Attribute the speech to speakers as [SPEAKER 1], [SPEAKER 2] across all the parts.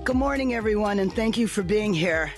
[SPEAKER 1] Good morning, everyone, and thank you for being here.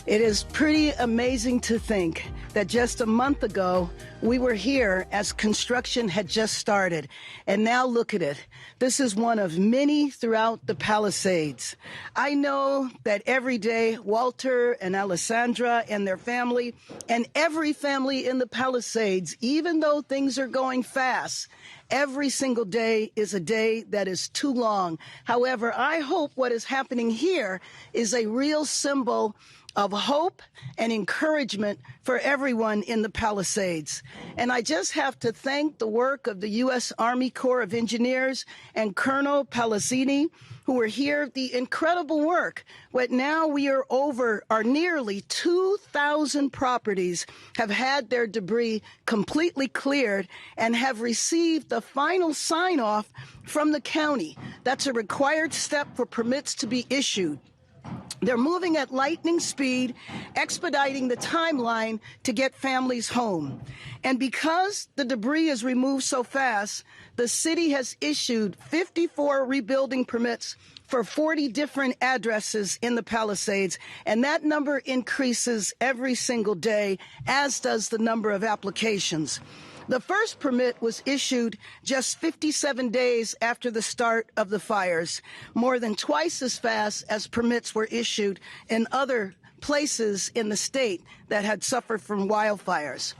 [SPEAKER 1] It is pretty amazing to think that just a month ago, we were here as construction had just started. And now look at it. This is one of many throughout the Palisades. I know that every day, Walter and Alessandra and their family, and every family in the Palisades, even though things are going fast, every single day is a day that is too long. However, I hope what is happening here is a real symbol of hope and encouragement for everyone in the Palisades. And I just have to thank the work of the U.S. Army Corps of Engineers and Colonel Palisades, who are here, the incredible work. What now we are nearly 2,000 properties have had their debris completely cleared and have received the final sign-off from the county. That's a required step for permits to be issued. They're moving at lightning speed, expediting the timeline to get families home. And because the debris is removed so fast, the city has issued 54 rebuilding permits for 40 different addresses in the Palisades, and that number increases every single day, as does the number of applications. The first permit was issued just 57 days after the start of the fires, more than twice as fast as permits were issued in other places in the state that had suffered from wildfires.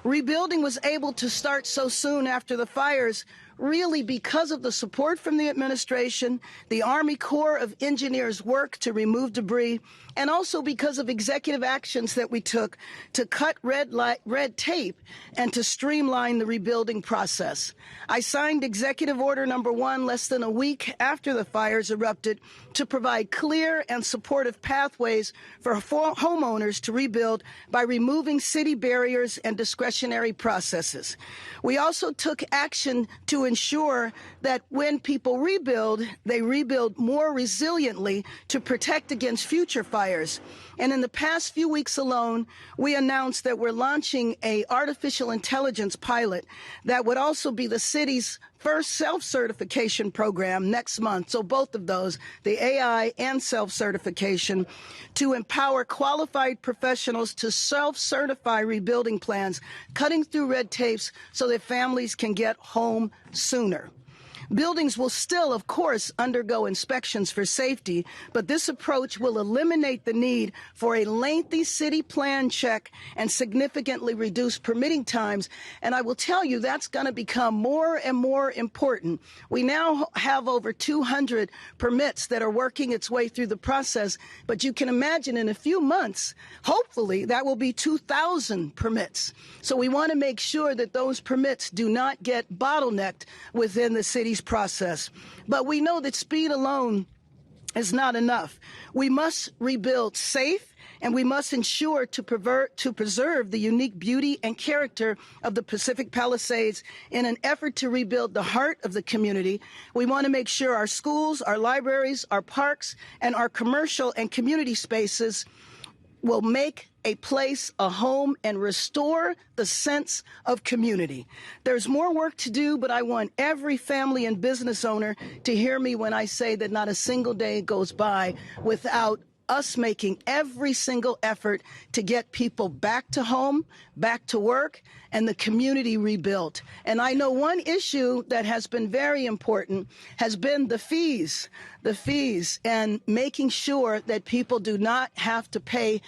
[SPEAKER 1] Rebuilding was able to start so soon after the fires really because of the support from the administration, the Army Corps of Engineers' work to remove debris, and also because of executive actions that we took to cut red tape and to streamline the rebuilding process. I signed Executive Order Number 1 less than a week after the fires erupted to provide clear and supportive pathways for homeowners to rebuild by removing city barriers and discretionary processes. We also took action to ensure that when people rebuild, they rebuild more resiliently to protect against future fires. And in the past few weeks alone, we announced that we're launching an artificial intelligence pilot that would also be the city's first self-certification program next month. So both of those, the AI and self-certification, to empower qualified professionals to self-certify rebuilding plans, cutting through red tapes so that families can get home sooner. Buildings will still, of course, undergo inspections for safety, but this approach will eliminate the need for a lengthy city plan check and significantly reduce permitting times. And I will tell you that's going to become more and more important. We now have over 200 permits that are working its way through the process, but you can imagine in a few months, hopefully, that will be 2,000 permits. So we want to make sure that those permits do not get bottlenecked within the city's process. But we know that speed alone is not enough. We must rebuild safe, and we must ensure to preserve the unique beauty and character of the Pacific Palisades in an effort to rebuild the heart of the community. We want to make sure our schools, our libraries, our parks, and our commercial and community spaces will make a place, a home, and restore the sense of community. There's more work to do, but I want every family and business owner to hear me when I say that not a single day goes by without us making every single effort to get people back to home, back to work, and the community rebuilt. And I know one issue that has been very important has been the fees, and making sure that people do not have to pay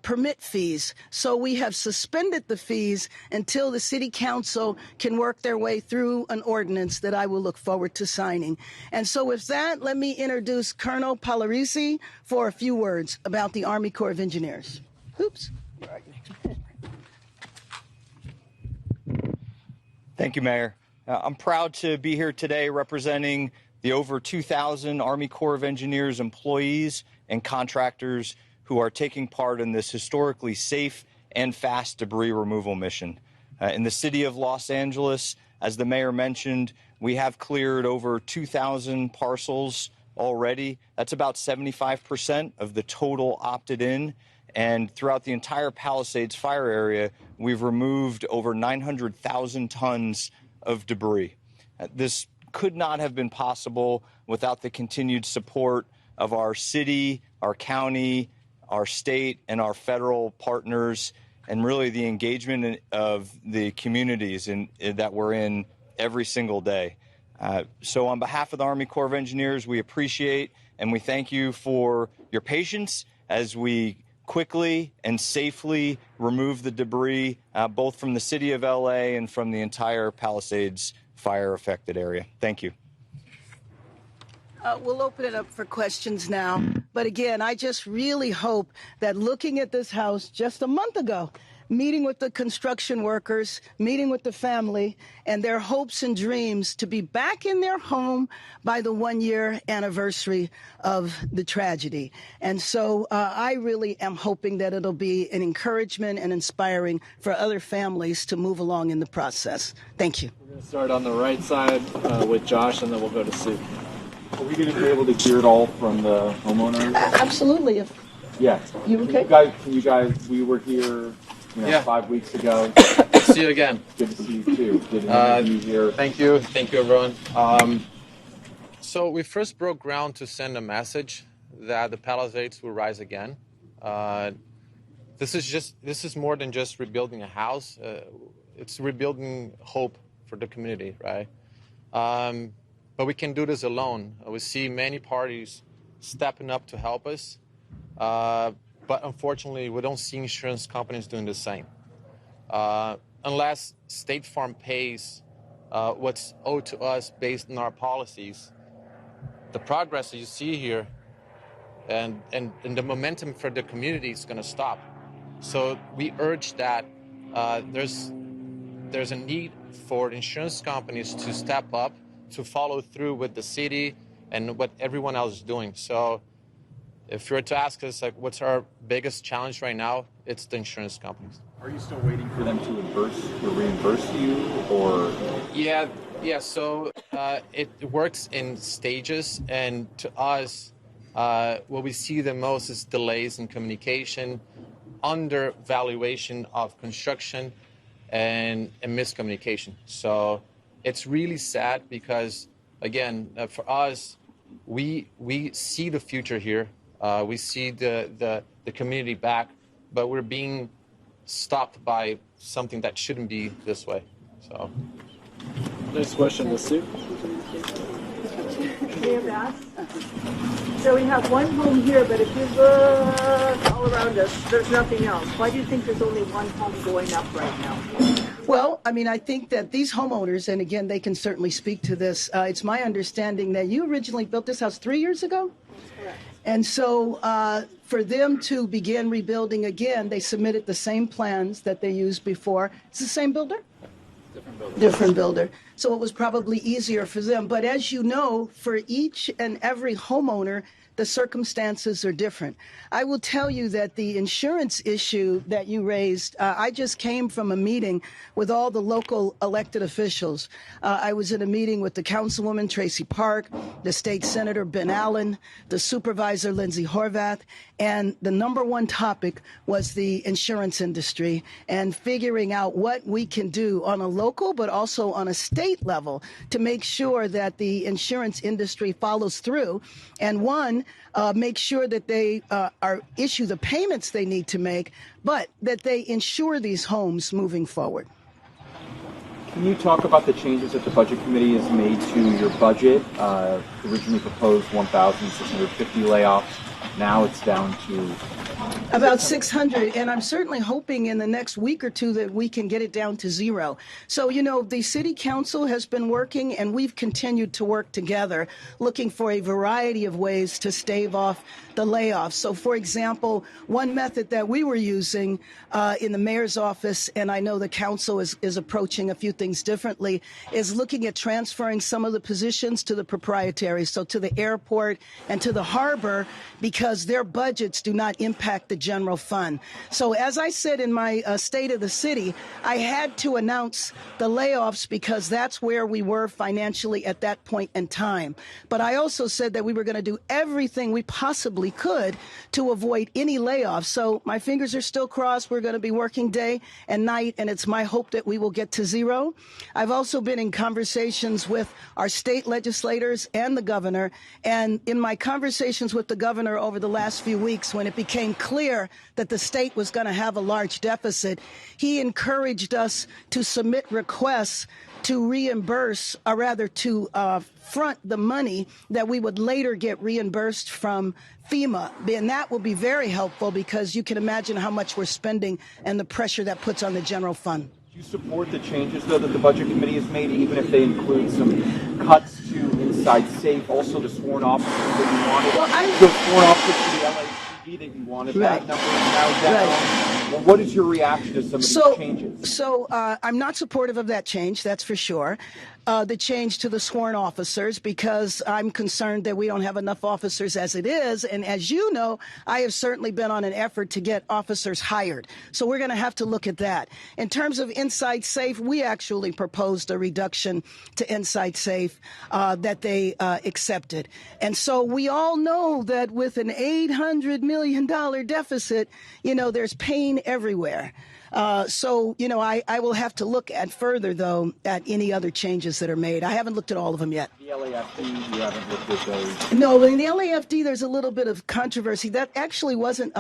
[SPEAKER 1] permit fees. So we have suspended the fees until the City Council can work their way through an ordinance that I will look forward to signing. And so with that, let me introduce Colonel Palisades for a few words about the Army Corps of Engineers. Oops.
[SPEAKER 2] Thank you, Mayor. I'm proud to be here today representing the over 2,000 Army Corps of Engineers employees and contractors who are taking part in this historically safe and fast debris removal mission. In the city of Los Angeles, as the mayor mentioned, we have cleared over 2,000 parcels already. That's about 75% of the total opted in. And throughout the entire Palisades fire area, we've removed over 900,000 tons of debris. This could not have been possible without the continued support of our city, our county, our state, and our federal partners, and really the engagement of the communities that we're in every single day. So on behalf of the Army Corps of Engineers, we appreciate and we thank you for your patience as we quickly and safely remove the debris, both from the city of LA and from the entire Palisades fire-affected area. Thank you.
[SPEAKER 1] We'll open it up for questions now. But again, I just really hope that looking at this house just a month ago, meeting with the construction workers, meeting with the family, and their hopes and dreams to be back in their home by the 1-year anniversary of the tragedy. And so I really am hoping that it'll be an encouragement and inspiring for other families to move along in the process. Thank you.
[SPEAKER 3] We're going to start on the right side with Josh, and then we'll go to Sue.
[SPEAKER 4] Are we going to be able to hear it all from the homeowners?
[SPEAKER 1] Absolutely.
[SPEAKER 4] Yeah.
[SPEAKER 1] You okay?
[SPEAKER 4] You guys, we were here 5 weeks ago.
[SPEAKER 3] Good to see you again.
[SPEAKER 4] Good to see you too. Good to have you here.
[SPEAKER 3] Thank you. Thank you, everyone. So we first broke ground to send a message that the Palisades will rise again. This is more than just rebuilding a house. It's rebuilding hope for the community, right? But we can do this alone. We see many parties stepping up to help us. But unfortunately, we don't see insurance companies doing the same. Unless State Farm pays what's owed to us based on our policies, the progress that you see here and the momentum for the community is going to stop. So we urge that there's a need for insurance companies to step up, to follow through with the city and what everyone else is doing. So if you were to ask us, like, what's our biggest challenge right now, it's the insurance companies.
[SPEAKER 4] Are you still waiting for them to reimburse you, or?
[SPEAKER 3] Yeah. So it works in stages, and to us, what we see the most is delays in communication, undervaluation of construction, and miscommunication. So it's really sad because, again, for us, we see the future here. We see the community back, but we're being stopped by something that shouldn't be this way. So,
[SPEAKER 5] next question, let's see.
[SPEAKER 6] Mayor Bass. So we have one home here, but if you look all around us, there's nothing else. Why do you think there's only one home going up right now?
[SPEAKER 1] Well, I mean, I think that these homeowners, and again, they can certainly speak to this. It's my understanding that you originally built this house 3 years ago?
[SPEAKER 6] That's correct.
[SPEAKER 1] And so for them to begin rebuilding again, they submitted the same plans that they used before. It's the same builder? Different builder. So it was probably easier for them. But as you know, for each and every homeowner, the circumstances are different. I will tell you that the insurance issue that you raised, I just came from a meeting with all the local elected officials. I was in a meeting with the Councilwoman Tracy Park, the State Senator Ben Allen, the Supervisor Lindsay Horvath, and the number one topic was the insurance industry and figuring out what we can do on a local but also on a state level to make sure that the insurance industry follows through and make sure that they issue the payments they need to make, but that they insure these homes moving forward.
[SPEAKER 4] Can you talk about the changes that the Budget Committee has made to your budget? Originally proposed 1,650 layoffs. Now it's down to
[SPEAKER 1] about 600, and I'm certainly hoping in the next week or two that we can get it down to 0. So, you know, the City Council has been working, and we've continued to work together, looking for a variety of ways to stave off the layoffs. So, for example, one method that we were using in the mayor's office, and I know the council is approaching a few things differently, is looking at transferring some of the positions to the proprietary, so to the airport and to the harbor, because their budgets do not impact the general fund. So as I said in my State of the City, I had to announce the layoffs because that's where we were financially at that point in time. But I also said that we were going to do everything we possibly could to avoid any layoffs. So my fingers are still crossed. We're going to be working day and night, and it's my hope that we will get to zero. I've also been in conversations with our state legislators and the governor, and in my conversations with the governor over the last few weeks, when it became clear that the state was going to have a large deficit, he encouraged us to submit requests to reimburse, or rather to front the money that we would later get reimbursed from FEMA. And that will be very helpful because you can imagine how much we're spending and the pressure that puts on the general fund.
[SPEAKER 4] Do you support the changes, though, that the Budget Committee has made, even if they include some cuts to inside safe, also the sworn officers that you wanted? The sworn officers to the LAPD that you wanted, that number is now down. Right. Well, what is your reaction to some of these changes?
[SPEAKER 1] So I'm not supportive of that change, that's for sure. The change to the sworn officers, because I'm concerned that we don't have enough officers as it is. And as you know, I have certainly been on an effort to get officers hired. So we're going to have to look at that. In terms of Inside Safe, we actually proposed a reduction to Inside Safe that they accepted. And so we all know that with an $800 million deficit, you know, there's pain everywhere. So, you know, I will have to look at further, though, at any other changes that are made. I haven't looked at all of them yet.
[SPEAKER 4] The LAFD, you haven't looked at those?
[SPEAKER 1] No, in the LAFD, there's a little bit of controversy. That actually wasn't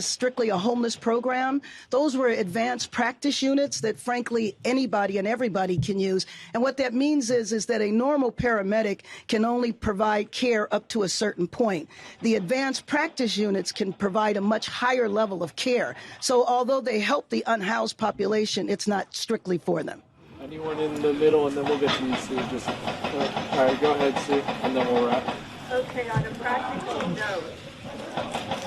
[SPEAKER 1] strictly a homeless program. Those were advanced practice units that, frankly, anybody and everybody can use. And what that means is that a normal paramedic can only provide care up to a certain point. The advanced practice units can provide a much higher level of care. So although they help the unhoused population, it's not strictly for them.
[SPEAKER 5] Anyone in the middle, and then we'll get to you, Sue. Just, all right, go ahead, Sue, and then we'll wrap.
[SPEAKER 6] Okay, on a practical note,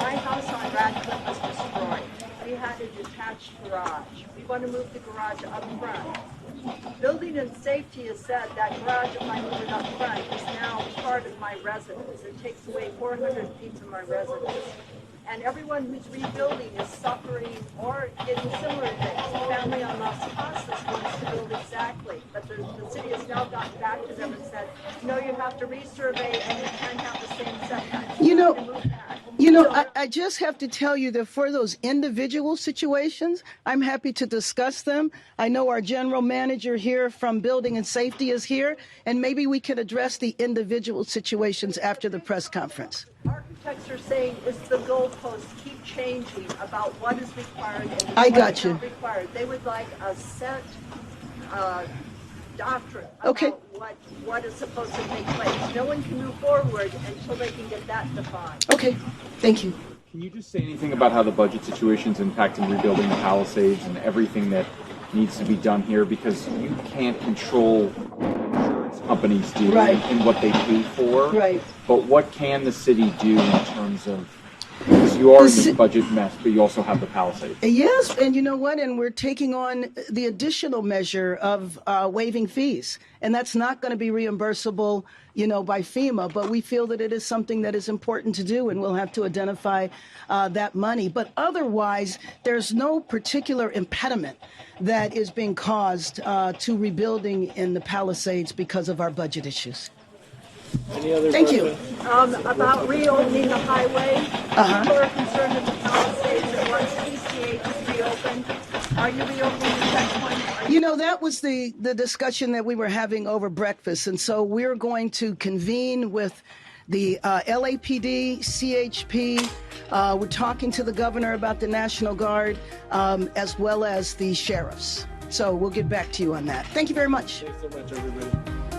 [SPEAKER 6] my house on Radcliffe was destroyed. We had a detached garage. We want to move the garage up front. Building and Safety has said that garage, if I move it up front, is now part of my residence. It takes away 400 feet from my residence. And everyone who's rebuilding is suffering or getting similar things. The family on Las Casas wants to build exactly, but the city has now gotten back to them and said, no, you have to resurvey and you can't have the same setbacks.
[SPEAKER 1] I just have to tell you that for those individual situations, I'm happy to discuss them. I know our general manager here from Building and Safety is here, and maybe we can address the individual situations after the press conference.
[SPEAKER 6] Architects are saying it's the goalposts keep changing about what is required and
[SPEAKER 1] what is
[SPEAKER 6] not required. They would like a set doctrine about what is supposed to take place. No one can move forward until they can get that defined.
[SPEAKER 1] Okay, thank you.
[SPEAKER 4] Can you just say anything about how the budget situation is impacting rebuilding the Palisades and everything that needs to be done here? Because you can't control insurance companies do and what they pay for.
[SPEAKER 1] Right.
[SPEAKER 4] But what can the city do in terms of, because you are in this budget mess, but you also have the Palisades.
[SPEAKER 1] Yes, and you know what? And we're taking on the additional measure of waiving fees. And that's not going to be reimbursable, by FEMA. But we feel that it is something that is important to do, and we'll have to identify that money. But otherwise, there's no particular impediment that is being caused to rebuilding in the Palisades because of our budget issues.
[SPEAKER 5] Any other
[SPEAKER 1] Thank
[SPEAKER 5] questions?
[SPEAKER 1] you.
[SPEAKER 6] About reopening the highway, people are concerned that the Palisades, that once PCH is reopened, are you reopening the checkpoint?
[SPEAKER 1] That was the discussion that we were having over breakfast. And so we're going to convene with the LAPD, CHP. We're talking to the governor about the National Guard, as well as the sheriffs. So we'll get back to you on that. Thank you very much.
[SPEAKER 5] Thanks so much, everybody.